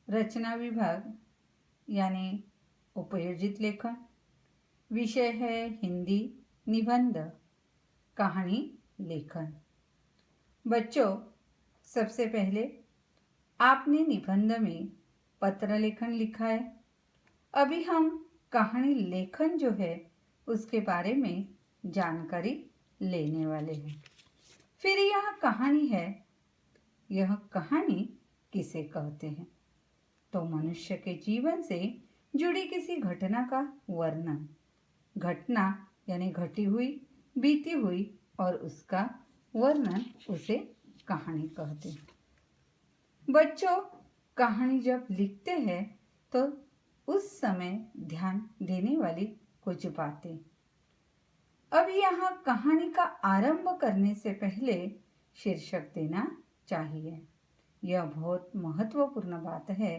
रचना विभाग यानी उपयोजित लेखन। विषय है हिंदी निबंध कहानी लेखन। बच्चों, सबसे पहले आपने निबंध में पत्र लेखन लिखा है। अभी हम कहानी लेखन जो है उसके बारे में जानकारी लेने वाले हैं। फिर यह कहानी है, यह कहानी किसे कहते हैं? तो मनुष्य के जीवन से जुड़ी किसी घटना का वर्णन। घटना यानी घटी हुई, बीती हुई और उसका वर्णन उसे कहानी कहते हैं। बच्चों, कहानी जब लिखते हैं तो उस समय ध्यान देने वाली कुछ बातें। अब यहाँ कहानी का आरंभ करने से पहले शीर्षक देना चाहिए। यह बहुत महत्वपूर्ण बात है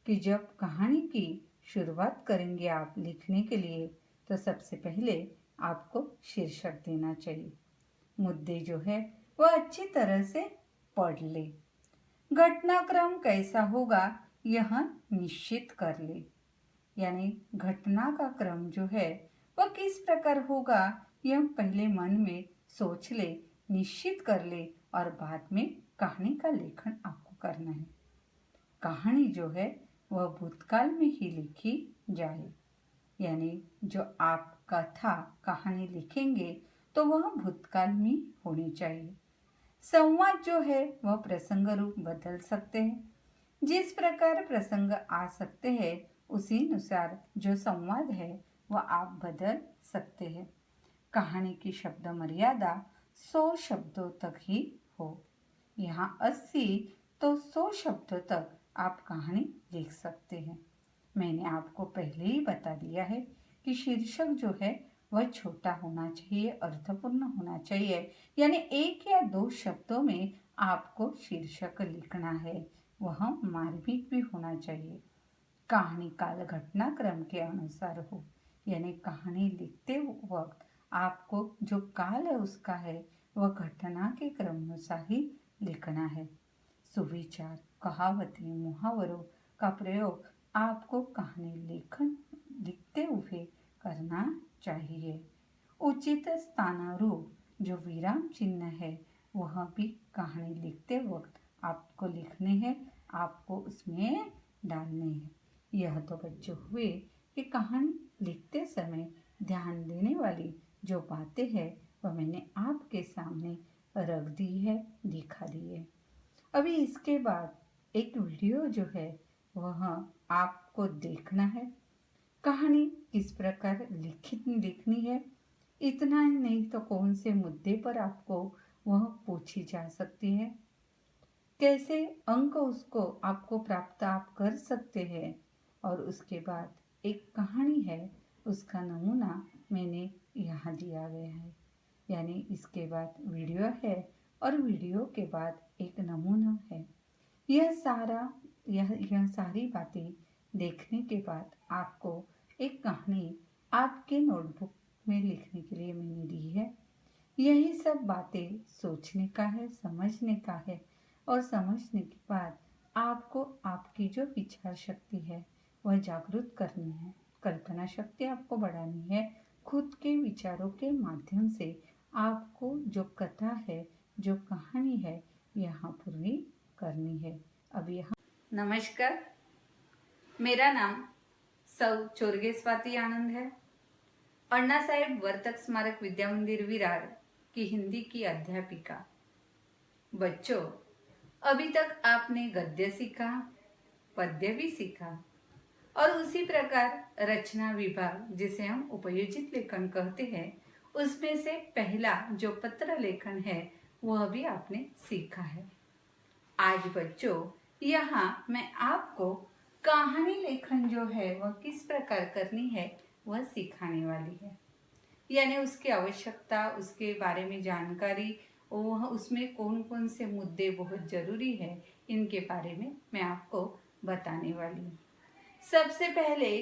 कि जब कहानी की शुरुआत करेंगे आप लिखने के लिए तो सबसे पहले आपको शीर्षक देना चाहिए। मुद्दे जो है वह अच्छी तरह से पढ़ ले। घटनाक्रम कैसा होगा यह निश्चित कर ले, यानी घटना का क्रम जो है वह किस प्रकार होगा यह पहले मन में सोच ले, निश्चित कर ले और बाद में कहानी का लेखन आपको करना है। कहानी जो है वह भूतकाल में ही लिखी जाए, यानी जो आप कथा कहानी लिखेंगे तो वह भूतकाल में होनी चाहिए। संवाद जो है वह प्रसंग रूप बदल सकते हैं। जिस प्रकार प्रसंग आ सकते हैं उसी अनुसार जो संवाद है वह आप बदल सकते हैं। कहानी की शब्द मर्यादा 100 शब्दों तक ही हो। यहाँ 80 तो 100 शब्दों तक आप कहानी लिख सकते हैं। मैंने आपको पहले ही बता दिया है कि शीर्षक जो है वह छोटा होना चाहिए, अर्थपूर्ण होना चाहिए, यानी 1 या 2 शब्दों में आपको शीर्षक लिखना है। वह मार्मिक भी होना चाहिए। कहानी काल घटनाक्रम के अनुसार हो, यानी कहानी लिखते वक्त आपको जो काल है उसका है वह घटना के क्रम अनुसार ही लिखना है। सुविचार, कहावतें, मुहावरों का प्रयोग आपको कहानी लेखन लिखते हुए करना चाहिए। उचित स्थानारूप जो विराम चिन्ह है वह भी कहानी लिखते वक्त आपको लिखने हैं, आपको उसमें डालने हैं। यह तो बच्चों हुए कि कहानी लिखते समय ध्यान देने वाली जो बातें हैं वह मैंने आपके सामने रख दी है, दिखा दी है। अभी इसके बाद एक वीडियो जो है वह आपको देखना है। कहानी किस प्रकार लिखनी है, इतना ही नहीं तो कौन से मुद्दे पर आपको वह पूछी जा सकती है, कैसे अंक उसको आपको प्राप्त आप कर सकते हैं। और उसके बाद एक कहानी है, उसका नमूना मैंने यहाँ दिया गया है। यानी इसके बाद वीडियो है और वीडियो के बाद एक नमूना है। यह सारी बातें देखने के बाद आपको एक कहानी आपके नोटबुक में लिखने के लिए मैंने दी है। यही सब बातें सोचने का है, समझने का है और समझने के बाद आपको आपकी जो विचार शक्ति है वह जागृत करनी है। कल्पना शक्ति आपको बढ़ानी है। खुद के विचारों के माध्यम से आपको जो कथा है, जो कहानी है, यहाँ पूरी करनी है। अब यहाँ नमस्कार, मेरा नाम सौ चोरगे स्वाति आनंद है। अन्ना साहेब वर्तक स्मारक विद्या मंदिर विरार की हिंदी की अध्यापिका। बच्चों, अभी तक आपने गद्य सीखा, पद्य भी सीखा और उसी प्रकार रचना विभाग जिसे हम उपयोजित लेखन कहते हैं उसमें से पहला जो पत्र लेखन है वह भी आपने सीखा है। आज बच्चों यहाँ मैं आपको कहानी लेखन जो है वह किस प्रकार करनी है वह सिखाने वाली है। यानी उसकी आवश्यकता, उसके बारे में जानकारी, वह उसमें कौन कौन से मुद्दे बहुत जरूरी है, इनके बारे में मैं आपको बताने वाली हूँ। सबसे पहले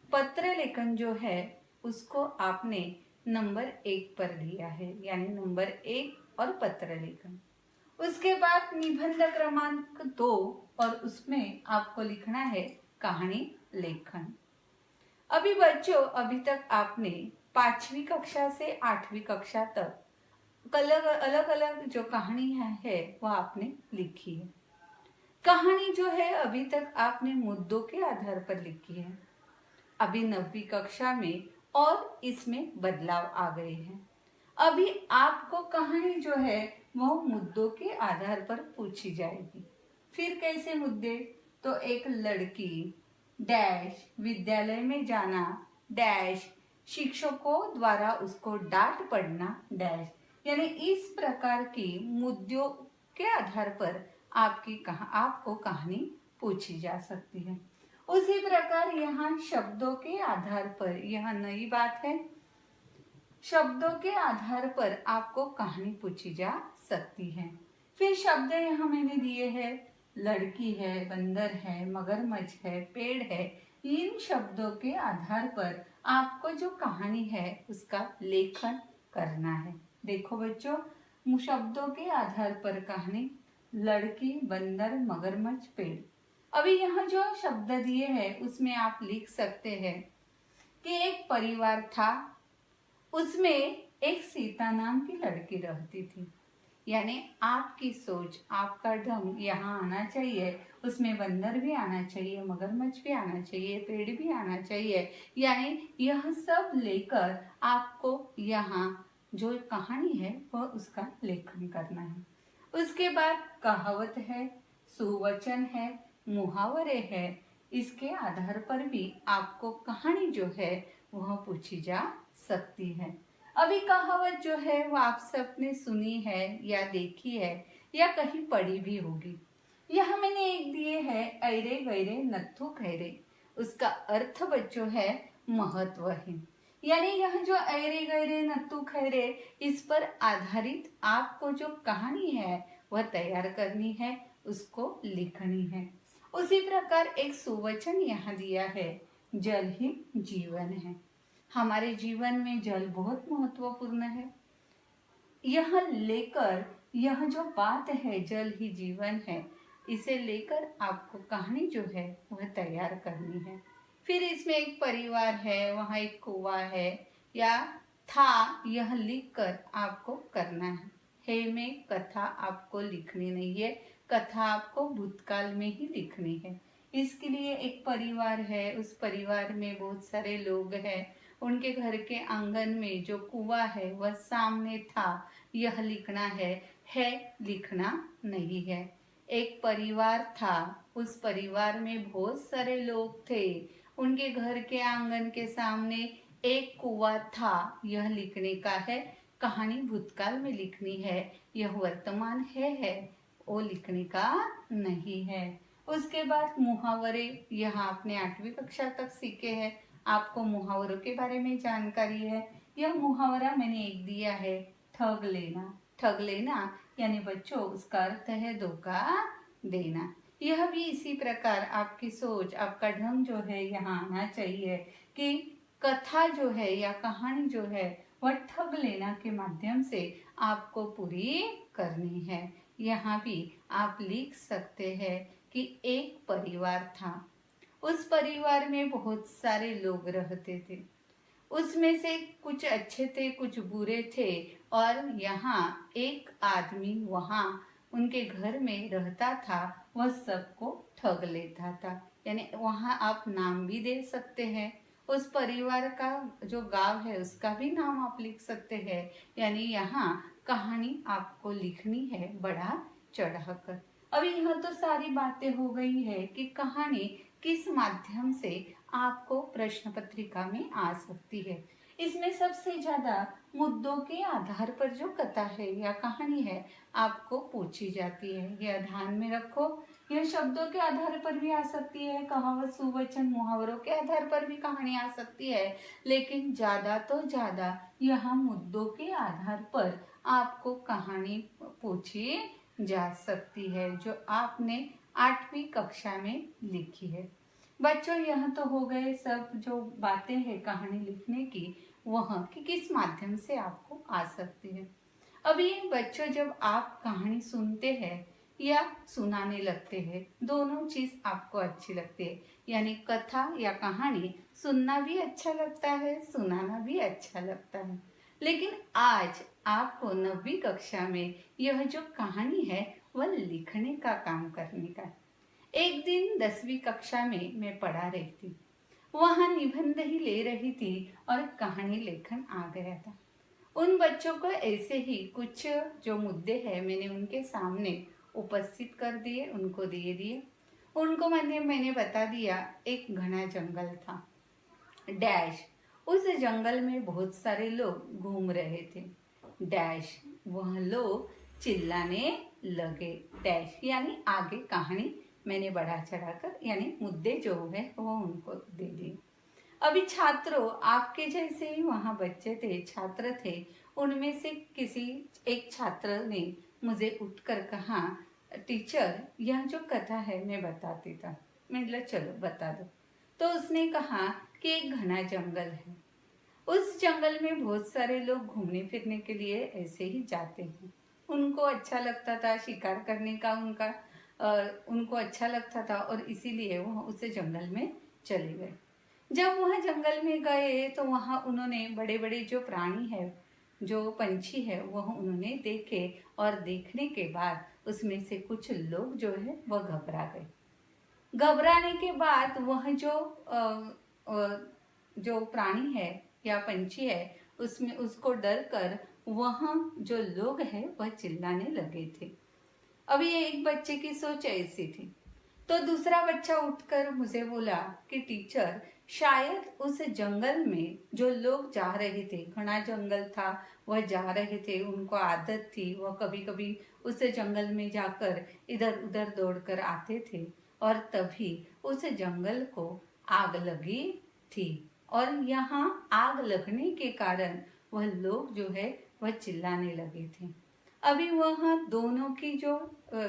पत्र लेखन जो है उसको आपने नंबर 1 पर दिया है, यानी नंबर 1 और पत्र लेखन। उसके बाद निबंध क्रमांक 2 और उसमें आपको लिखना है कहानी लेखन। अभी बच्चों, अभी तक आपने 5वीं कक्षा से 8वीं कक्षा तक अलग अलग जो कहानियां है वह आपने लिखी है। कहानी जो है अभी तक आपने मुद्दों के आधार पर लिखी है। अभी 9वीं कक्षा में और इसमें बदलाव आ गए हैं। अभी आपको कहानी जो है वह मुद्दों के आधार पर पूछी जाएगी। फिर कैसे मुद्दे? तो एक लड़की डैश विद्यालय में जाना डैश शिक्षकों द्वारा उसको डांट पड़ना डैश, यानी इस प्रकार की मुद्दों के आधार पर आपको कहानी पूछी जा सकती है। उसी प्रकार यहाँ शब्दों के आधार पर, यह नई बात है, शब्दों के आधार पर आपको कहानी पूछी जा सकती है। फिर शब्द यहाँ मैंने दिए हैं, लड़की है, बंदर है, मगरमच्छ है, पेड़ है। इन शब्दों के आधार पर आपको जो कहानी है उसका लेखन करना है। देखो बच्चों, शब्दों के आधार पर कहानी, लड़की, बंदर, मगरमच्छ, पेड़। अभी यहाँ जो शब्द दिए हैं उसमें आप लिख सकते हैं कि एक परिवार था, उसमें एक सीता नाम की लड़की रहती थी। यानी आपकी सोच, आपका ढंग यहाँ आना चाहिए। उसमें बंदर भी आना चाहिए, मगरमच्छ भी आना चाहिए, पेड़ भी आना चाहिए। यानी यह सब लेकर आपको यहाँ जो कहानी है वह उसका लेखन करना है। उसके बाद कहावत है, सुवचन है, मुहावरे है। इसके आधार पर भी आपको कहानी जो है वह पूछी जा सकती है। अभी कहावत जो है वो आप सबने सुनी है या देखी है या कहीं पढ़ी भी होगी। यहाँ मैंने एक दिए है, ऐरे गैरे नत्थु खैरे। उसका अर्थ बच्चों है महत्वहीन। यानी यह जो ऐरे गैरे नत्थु खैरे, इस पर आधारित आपको जो कहानी है वह तैयार करनी है, उसको लिखनी है। उसी प्रकार एक सुवचन यहाँ दिया है, जल ही जीवन है। हमारे जीवन में जल बहुत महत्वपूर्ण है। यह लेकर, यह जो बात है जल ही जीवन है, इसे लेकर आपको कहानी जो है वह तैयार करनी है। फिर इसमें एक परिवार है, वहाँ एक कुआं है या था, यह लिखकर आपको करना है में कथा आपको लिखनी नहीं है, कथा आपको भूतकाल में ही लिखनी है। इसके लिए एक परिवार है, उस परिवार में बहुत सारे लोग हैं, उनके घर के आंगन में जो कुआं है वह सामने था, यह लिखना है लिखना नहीं है। एक परिवार था, उस परिवार में बहुत सारे लोग थे, उनके घर के आंगन के सामने एक कुआं था, यह लिखने का है। कहानी भूतकाल में लिखनी है, यह वर्तमान है वो लिखने का नहीं है। उसके बाद मुहावरे, यहाँ आपने 8वीं कक्षा तक सीखे हैं, आपको मुहावरों के बारे में जानकारी है। यह मुहावरा मैंने एक दिया है, ठग लेना। ठग लेना यानी बच्चों उसका अर्थ है धोखा देना। यह भी इसी प्रकार आपकी सोच, आपका ढंग जो है यहाँ आना चाहिए कि कथा जो है या कहानी जो है वह ठग लेना के माध्यम से आपको पूरी करनी है। यहाँ भी आप लिख सकते हैं कि एक परिवार था, उस परिवार में बहुत सारे लोग रहते थे, उसमें से कुछ अच्छे थे, कुछ बुरे थे, और यहाँ एक आदमी वहाँ उनके घर में रहता था, वह सबको ठग लेता था। यानी वहाँ आप नाम भी दे सकते हैं, उस परिवार का जो गांव है उसका भी नाम आप लिख सकते हैं। यानी यहाँ कहानी आपको लिखनी है बड़ा चढ़ाकर। अभी यह तो सारी बातें हो गई है कि कहानी किस माध्यम से आपको प्रश्न पत्रिका में आ सकती है। इसमें सबसे ज्यादा मुद्दों के आधार पर जो कथा है या कहानी है आपको पूछी जाती है, यह ध्यान में रखो। यह शब्दों के आधार पर भी आ सकती है, कहावत, सुवचन, मुहावरों के आधार पर भी कहानी आ सकती है, लेकिन ज्यादा तो ज्यादा यहाँ मुद्दों के आधार पर आपको कहानी पूछी जा सकती है जो आपने 8वीं कक्षा में लिखी है। बच्चों यह तो हो गए सब जो बातें हैं कहानी लिखने की, वह कि किस माध्यम से आपको आ सकती है। अभी बच्चों जब आप कहानी सुनते हैं या सुनाने लगते हैं, दोनों चीज आपको अच्छी लगती है। यानी कथा या कहानी सुनना भी अच्छा लगता है, सुनाना भी अच्छा लगता है। लेकिन आज आपको 9वीं कक्षा में यह जो कहानी है वह लिखने का काम करने का है। एक दिन 10वीं कक्षा में मैं पढ़ा रही थी, वहां निबंध ही ले रही थी और कहानी लेखन आ गया था। उन बच्चों को ऐसे ही कुछ जो मुद्दे हैं मैंने उनके सामने उपस्थित कर दिए, उनको दे दिए। उनको मैंने बता दिया, एक घना जंगल था, डैश, उस जंगल में बहुत सारे लोग घूम रहे थे, डैश, वह लोग चिल्लाने लगे, डैश। यानी आगे कहानी मैंने बढ़ा चढ़ाकर यानी मुद्दे जो है वो उनको दे दिए। अभी छात्रों, आपके जैसे ही वहाँ बच्चे थे, छात्र थे, उनमें से किसी एक छात्र ने मुझे उठकर कहा, टीचर यह जो कथा है मैं बताती था। मैंने बोला चलो बता दो। तो उसने कहा कि एक घना जंगल है, उस जंगल में बहुत सारे लोग घूमने फिरने के लिए ऐसे ही जाते हैं। उनको अच्छा लगता था शिकार करने का, उनको अच्छा लगता था और इसीलिए वह उस जंगल में चले गए। जब वह जंगल में गए तो वहाँ उन्होंने बड़े बड़े जो प्राणी है, जो पंछी है, वह उन्होंने देखे और देखने के बाद उसमें से कुछ लोग जो है वह घबरा गए। घबराने के बाद वह जो प्राणी है या पंछी है उसमें उसको डर कर वहाँ जो लोग हैं वह चिल्लाने लगे थे। अभी एक बच्चे की सोच ऐसी थी। तो दूसरा बच्चा उठकर मुझे बोला कि टीचर, शायद उस जंगल में जो लोग जा रहे थे, घना जंगल था, वह जा रहे थे, उनको आदत थी, वह कभी कभी उस जंगल में जाकर इधर उधर दौड़कर आते थे और तभी उस जंगल को आग लगी थी और यहाँ आग लगने के कारण वह लोग जो है वह चिल्लाने लगे थे। अभी वह दोनों की जो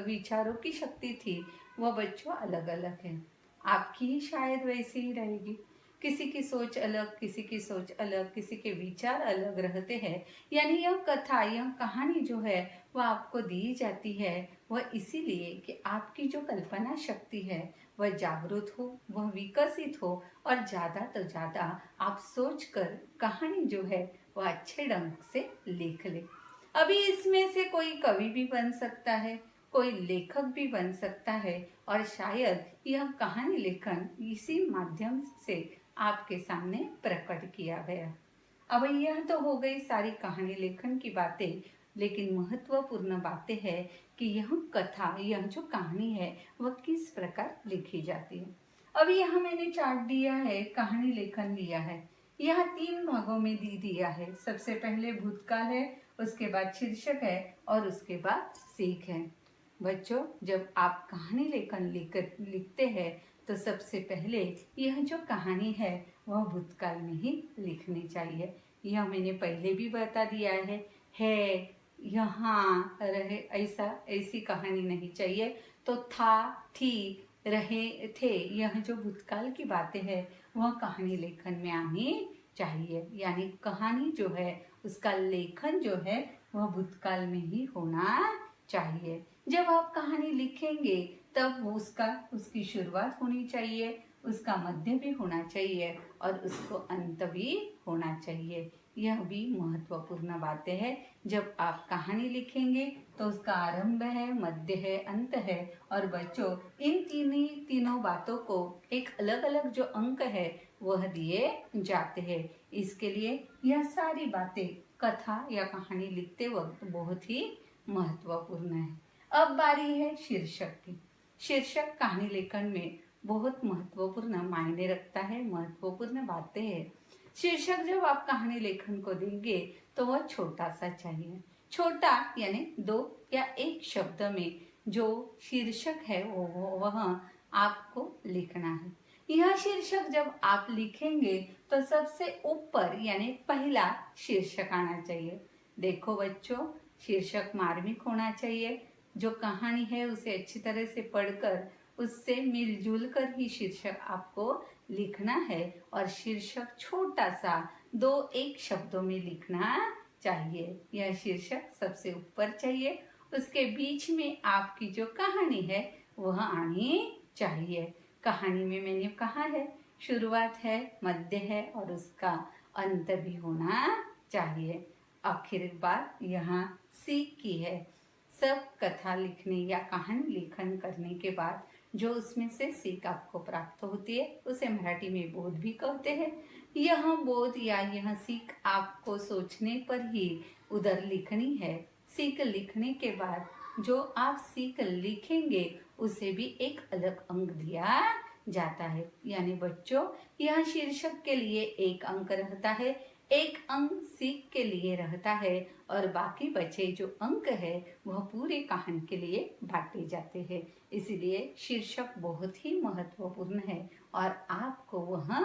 विचारों की शक्ति थी वह बच्चों अलग अलग है। आपकी ही शायद वैसी ही रहेगी। किसी की सोच अलग, किसी की सोच अलग, किसी के विचार अलग रहते हैं। यानी यह कथा, यह कहानी जो है वह आपको दी जाती है वह इसीलिए कि आपकी जो कल्पना शक्ति है वह जागृत हो, वह विकसित हो और ज़्यादा तो ज़्यादा आप सोचकर कहानी जो है वह अच्छे ढंग से लिख ले। अभी इसमें से कोई कवि भी बन सकता है, कोई लेखक भी बन सकता है और शायद यह कहानी लेखन इसी माध्यम से आपके सामने प्रकट किया गया। अब यह तो हो गई सारी कहानी लेखन की बातें, लेकिन महत्वपूर्ण बातें है कि यह कथा, यह जो कहानी है वह किस प्रकार लिखी जाती है। अभी यहाँ मैंने चार्ट दिया है, कहानी लेखन दिया है। यह 3 भागों में दिया है। सबसे पहले भूतकाल है, उसके बाद शीर्षक है और उसके बाद सीख है। बच्चों, जब आप कहानी लेखन लिखते हैं तो सबसे पहले यह जो कहानी है वह भूतकाल में ही लिखनी चाहिए। यह मैंने पहले भी बता दिया है यहाँ रहे, ऐसी कहानी नहीं चाहिए। तो था, थी, रहे, थे, यह जो भूतकाल की बातें हैं वह कहानी लेखन में आनी चाहिए। यानी कहानी जो है उसका लेखन जो है वह भूतकाल में ही होना चाहिए। जब आप कहानी लिखेंगे तब उसकी शुरुआत होनी चाहिए, उसका मध्य भी होना चाहिए और उसको अंत भी होना चाहिए। यह भी महत्वपूर्ण बातें हैं। जब आप कहानी लिखेंगे तो उसका आरंभ है, मध्य है, अंत है और बच्चों इन तीनों बातों को एक अलग अलग जो अंक है वह दिए जाते हैं। इसके लिए यह सारी बातें कथा या कहानी लिखते वक्त बहुत ही महत्वपूर्ण है। अब बारी है शीर्षक की। शीर्षक कहानी लेखन में बहुत महत्वपूर्ण मायने रखता है, महत्वपूर्ण बातें हैं। शीर्षक जब आप कहानी लेखन को देंगे तो वह छोटा सा चाहिए। छोटा यानी 2 या 1 शब्द में जो शीर्षक है वह आपको लिखना है। यह शीर्षक जब आप लिखेंगे तो सबसे ऊपर यानी पहला शीर्षक आना चाहिए। देखो बच्चों, शीर्षक मार्मिक होना चाहिए। जो कहानी है उसे अच्छी तरह से पढ़कर उससे मिलजुल कर ही शीर्षक आपको लिखना है और शीर्षक छोटा सा 2-1 शब्दों में लिखना चाहिए। यह शीर्षक सबसे ऊपर चाहिए उसके बीच में आपकी जो कहानी है वह आनी चाहिए। कहानी में मैंने कहा है शुरुआत है, मध्य है और उसका अंत भी होना चाहिए। आखिर बात यहाँ सीख की है। सब कथा लिखने या कहानी लेखन करने के बाद जो उसमें से सीख आपको प्राप्त होती है उसे मराठी में बोध भी कहते हैं। यह बोध या यह सीख आपको सोचने पर ही उधर लिखनी है। सीख लिखने के बाद जो आप सीख लिखेंगे उसे भी एक अलग अंक दिया जाता है। यानी बच्चों, यह शीर्षक के लिए एक अंक रहता है, एक अंक सीख के लिए रहता है और बाकी बचे जो अंक है वह पूरे कहानी के लिए बांटे जाते हैं। इसलिए शीर्षक बहुत ही महत्वपूर्ण है और आपको वह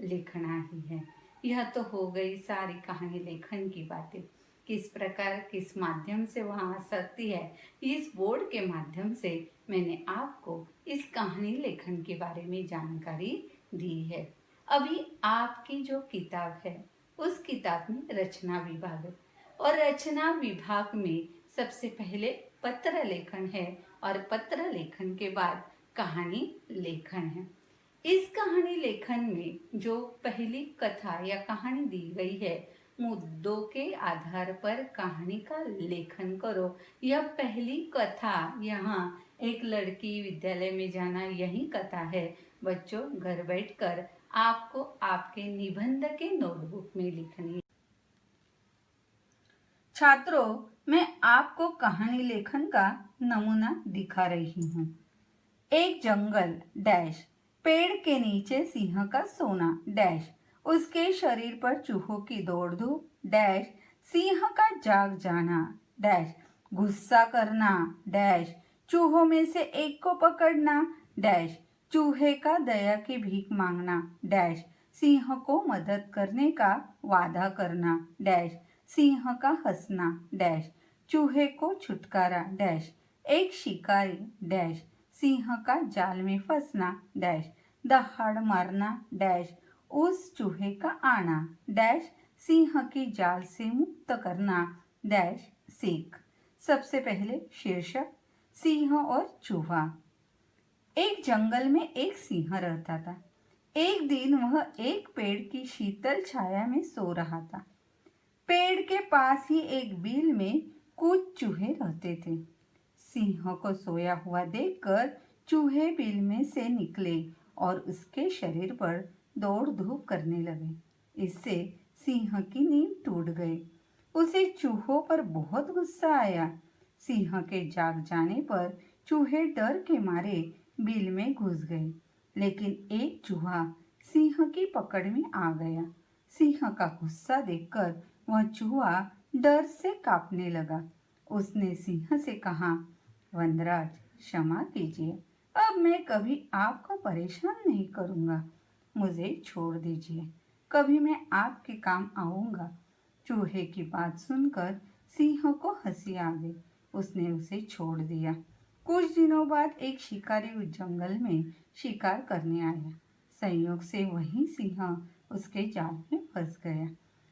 लिखना ही है। यह तो हो गई सारी कहानी लेखन की बातें। किस प्रकार किस माध्यम से वह आ सकती है, इस बोर्ड के माध्यम से मैंने आपको इस कहानी लेखन के बारे में जानकारी दी है। अभी आपकी जो किताब है उस किताब में रचना विभाग है और रचना विभाग में सबसे पहले पत्र लेखन है और पत्र लेखन के बाद कहानी लेखन है। इस कहानी लेखन में जो पहली कथा या कहानी दी गई है, मुद्दों के आधार पर कहानी का लेखन करो। यह पहली कथा, यहाँ एक लड़की विद्यालय में जाना, यही कथा है। बच्चों, घर बैठकर आपको आपके निबंध के नोटबुक में लिखनी है। छात्रों, मैं आपको कहानी लेखन का नमूना दिखा रही हूँ। एक जंगल डैश, पेड़ के नीचे सिंह का सोना डैश, उसके शरीर पर चूहों की दौड़ धूप डैश, सिंह का जाग जाना डैश, गुस्सा करना डैश, चूहों में से एक को पकड़ना डैश, चूहे का दया की भीख मांगना डैश, सिंह को मदद करने का वादा करना डैश, सिंह का हंसना डैश, चूहे को छुटकारा डैश, एक शिकारी डैश, सिंह का जाल में फंसना डैश, दहाड़ मारना डैश, उस चूहे का आना डैश, सिंह की जाल से मुक्त करना डैश, सीख। सबसे पहले शीर्षक, सिंह और चूहा। एक जंगल में एक सिंह रहता था। एक दिन वह एक पेड़ की शीतल छाया में सो रहा था। पेड़ के पास ही एक बिल में कुछ चूहे रहते थे। सिंह को सोया हुआ देखकर चूहे बिल में से निकले और उसके शरीर पर दौड़ धूप करने लगे। इससे सिंह की नींद टूट गई। उसे चूहों पर बहुत गुस्सा आया। सिंह के जाग जाने पर चूहे डर के मारे बिल में घुस गए, लेकिन एक चूहा सिंह की पकड़ में आ गया। सिंह का गुस्सा देखकर वह चूहा डर से कांपने लगा। उसने सिंह से कहा, वनराज, क्षमा कीजिए, अब मैं कभी आपको परेशान नहीं करूंगा। मुझे छोड़ दीजिए, कभी मैं आपके काम आऊंगा। चूहे की बात सुनकर सिंह को हंसी आ गई। उसने उसे छोड़ दिया। कुछ दिनों बाद एक शिकारी उस जंगल में शिकार करने आया। संयोग से वही सिंह उसके जाल में फंस गया।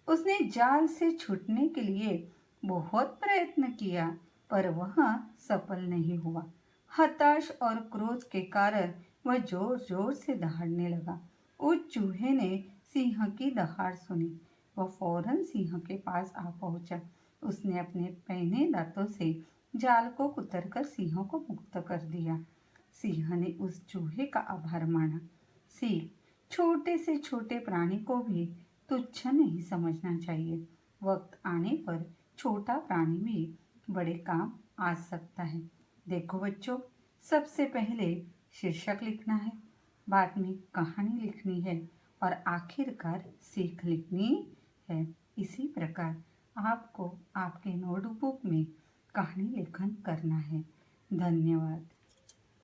उसने जाल से छूटने के लिए बहुत प्रयत्न किया, पर वह सफल नहीं हुआ। हताश और क्रोध के कारण वह जोर जोर से दहाड़ने लगा। उस चूहे ने सिंह की दहाड़ सुनी। वह फौरन सिंह के पास आ पहुंचा। उसने अपने पहने दांतों से जाल को कुतरकर सिंह को मुक्त कर दिया। सिंह ने उस चूहे का आभार माना। सीख, छोटे से छोटे प्राणी को भी तुच्छ नहीं समझना चाहिए। वक्त आने पर छोटा प्राणी भी बड़े काम आ सकता है। देखो बच्चों, सबसे पहले शीर्षक लिखना है, बाद में कहानी लिखनी है और आखिरकार सीख लिखनी है। इसी प्रकार आपको आपके नोटबुक में कहानी लेखन करना है। धन्यवाद।